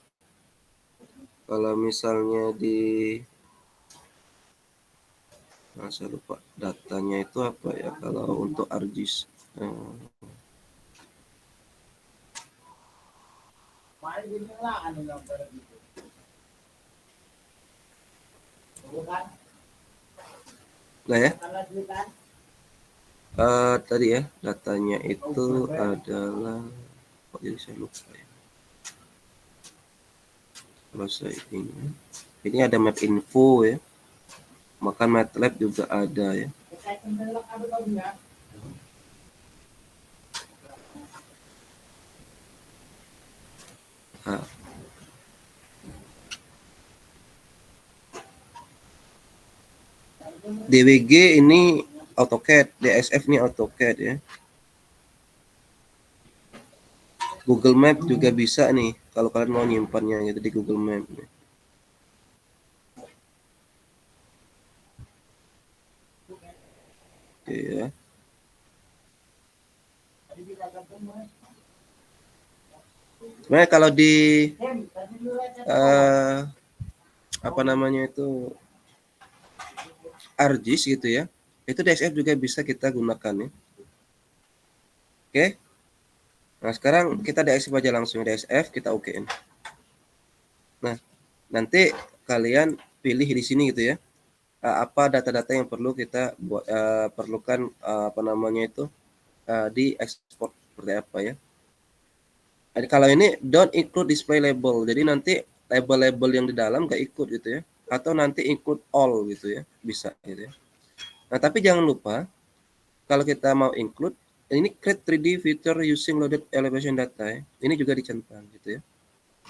Kalau misalnya di, saya lupa datanya itu apa ya kalau untuk ArcGIS. Nah ya, tadi ya datanya itu adalah, kok jadi saya lupa ya. Kalau saya ini ada map info ya, maka MATLAB juga ada ya. Nah, DWG ini AutoCAD, DXF ini AutoCAD ya. Google Map juga bisa nih kalau kalian mau nyimpannya gitu di Google Map. Oke ya. Sebenarnya kalau di apa namanya itu ArcGIS gitu ya, itu DXF juga bisa kita gunakan ya. Oke. Nah, sekarang kita DXF aja langsung, DXF kita okein. Nah, nanti kalian pilih di sini gitu ya. Apa data-data yang perlu kita buat perlukan apa namanya itu di ekspor seperti apa ya. Jadi kalau ini don't include display label. Jadi nanti label-label yang di dalam gak ikut gitu ya. Atau nanti include all gitu ya. Bisa gitu ya. Nah, tapi jangan lupa kalau kita mau include, ini create 3D feature using loaded elevation data ya. Ini juga dicentang gitu ya.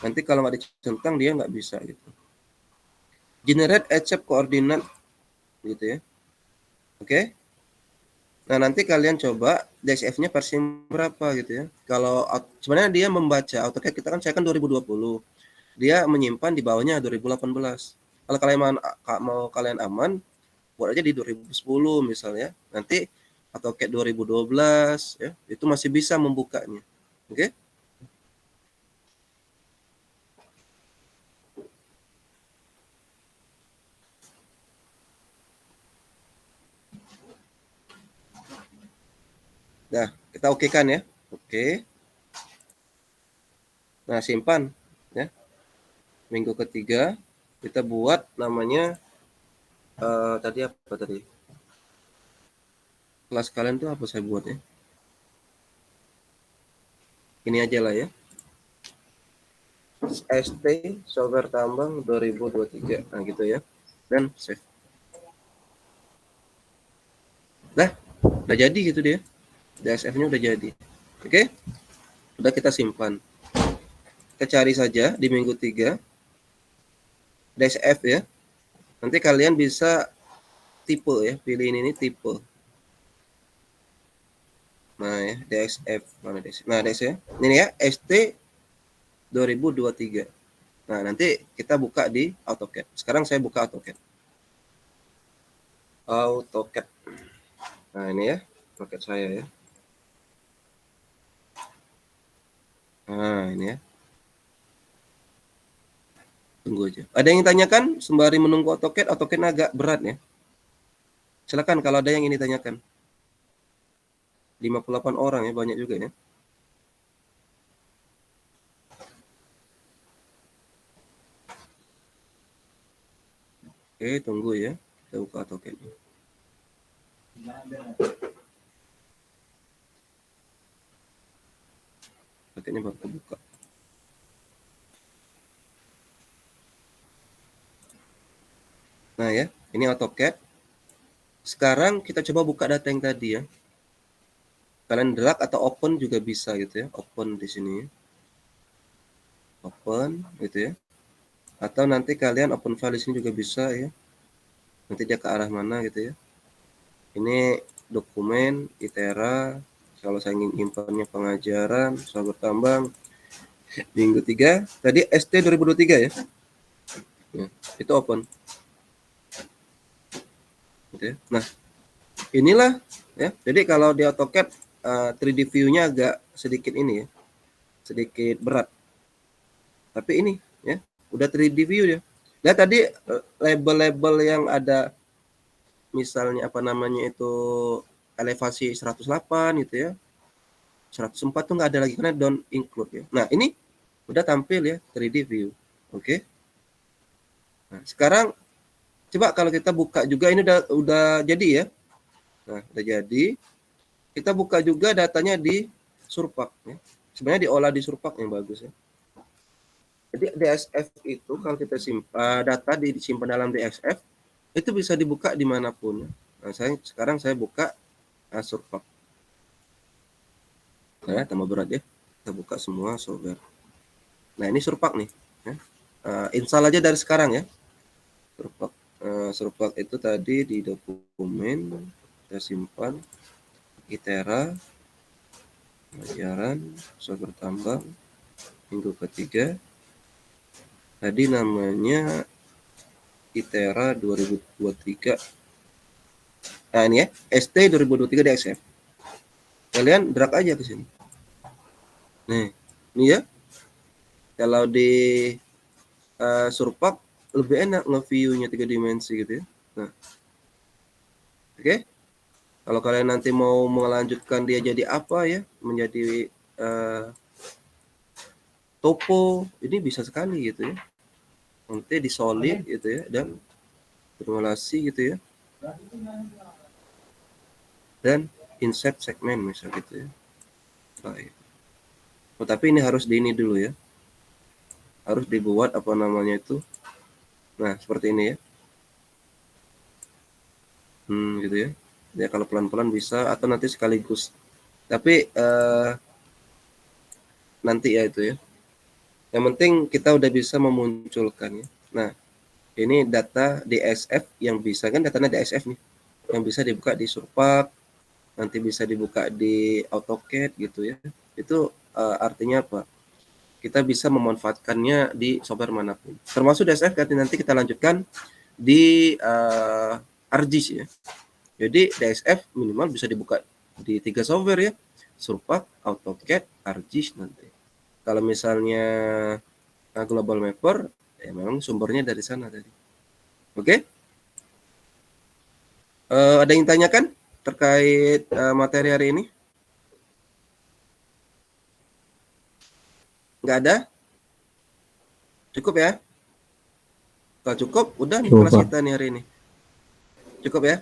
Nanti kalau nggak dicentang dia nggak bisa gitu. Generate HF koordinat gitu ya. Oke. Nah, nanti kalian coba DXF-nya versi berapa gitu ya. Kalau sebenarnya dia membaca AutoCAD kita kan saya kan 2020. Dia menyimpan di bawahnya 2018. Kalau kalian mau kalian aman, buat aja di 2010 misalnya. Nanti AutoCAD 2012 ya, itu masih bisa membukanya. Oke? Nah, kita oke kan ya? Oke. Nah, simpan ya. Minggu ketiga kita buat namanya tadi apa tadi? Kelas kalian tuh apa saya buat ya? Ini aja lah ya. ST software tambang 2023. Nah, gitu ya. Dan save. Nah, udah jadi gitu dia. DSF-nya udah jadi. Oke? Udah kita simpan. Kita cari saja di minggu 3 DSF ya. Nanti kalian bisa tipe ya, pilih ini tipe. Nah ya, DSF mana DSF? Nah, DSF ini ya, ST 2023. Nah, nanti kita buka di AutoCAD. Sekarang saya buka AutoCAD. AutoCAD. Nah, ini ya, AutoCAD saya ya. Nah, ini ya. Tunggu aja. Ada yang tanyakan sembari menunggu AutoCAD? AutoCAD agak berat ya. Silakan kalau ada yang ini tanyakan. 58 orang ya, banyak juga ya. Oke, tunggu ya. Kita buka AutoCAD. AutoCAD-nya baru buka. Nah ya, ini AutoCAD. Sekarang kita coba buka data yang tadi ya. Kalian drag atau open juga bisa gitu ya. Open di sini. Open gitu ya. Atau nanti kalian open file di sini juga bisa ya. Nanti dia ke arah mana gitu ya. Ini dokumen ITERA. Kalau saya ingin nyimpannya pengajaran, software tambang minggu 3. Tadi ST 2023 ya. Ya, itu open. Gitu ya. Nah, inilah ya. Jadi kalau di AutoCAD 3D view-nya agak sedikit ini ya. Sedikit berat. Tapi ini ya, udah 3D view ya. Lihat tadi label-label yang ada misalnya apa namanya itu elevasi 108 gitu ya. 104 tuh nggak ada lagi karena don't include ya. Nah, ini udah tampil ya 3D view. Oke. Nah, sekarang coba kalau kita buka juga ini udah jadi ya. Nah, udah jadi. Kita buka juga datanya di Surpak ya. Sebenarnya diolah di Surpak yang bagus ya. Jadi DSF itu kalau kita simpan data disimpan dalam DSF itu bisa dibuka dimanapun. Nah, sekarang saya buka Surpak. Saya tambah berat ya. Kita buka semua software. Nah, ini Surpak nih. Ya. Install aja dari sekarang ya. Surpak. Surpak itu tadi di dokumen kita simpan ITERA pelajaran software tambang minggu ketiga. Tadi namanya ITERA 2023. Nah, ini ya, ST 2023 DXF. Kalian drag aja ke sini. Nih, ini ya. Kalau di Surpak lebih enak nge-view-nya 3 dimensi gitu ya. Nah. Oke. Kalau kalian nanti mau melanjutkan dia jadi apa ya, menjadi topo, ini bisa sekali gitu ya. Nanti di solid gitu ya, dan simulasi gitu ya. Dan insert segmen misal gitu ya. Baik. Oh, tapi ini harus di ini dulu ya. Harus dibuat apa namanya itu. Nah, seperti ini ya. Gitu ya. Ya kalau pelan-pelan bisa atau nanti sekaligus. Tapi nanti ya itu ya. Yang penting kita udah bisa memunculkan ya. Nah, ini data DSF yang bisa kan datanya DSF nih. Yang bisa dibuka di Surpak, nanti bisa dibuka di AutoCAD gitu ya. Itu artinya apa? Kita bisa memanfaatkannya di software manapun. Termasuk DSF nanti kita lanjutkan di ArcGIS ya. Jadi DXF minimal bisa dibuka di 3 software ya, Surpak, AutoCAD, ArcGIS nanti. Kalau misalnya Global Mapper, ya memang sumbernya dari sana tadi. Oke? Ada yang tanyakan terkait materi hari ini? Nggak ada? Cukup ya? Kalau cukup, udah nih kelas kita nih hari ini. Cukup ya?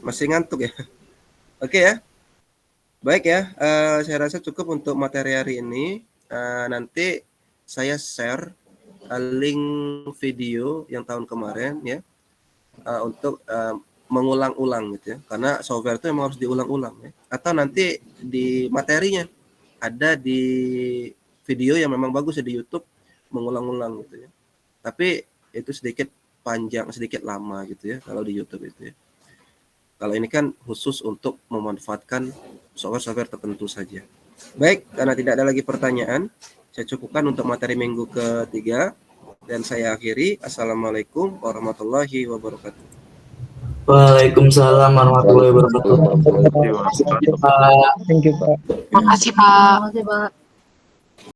Masih ngantuk ya? Oke ya? Baik ya, saya rasa cukup untuk materi hari ini. Nanti saya share link video yang tahun kemarin ya, untuk mengulang-ulang gitu ya. Karena software itu memang harus diulang-ulang ya. Atau nanti di materinya ada di video yang memang bagus ya di YouTube mengulang-ulang gitu ya. Tapi itu sedikit panjang, sedikit lama gitu ya kalau di YouTube itu ya. Kalau ini kan khusus untuk memanfaatkan software-software tertentu saja. Baik, karena tidak ada lagi pertanyaan, saya cukupkan untuk materi minggu ketiga dan saya akhiri. Assalamualaikum warahmatullahi wabarakatuh. Waalaikumsalam warahmatullahi wabarakatuh. Thank you, Pak. Makasih, Pak.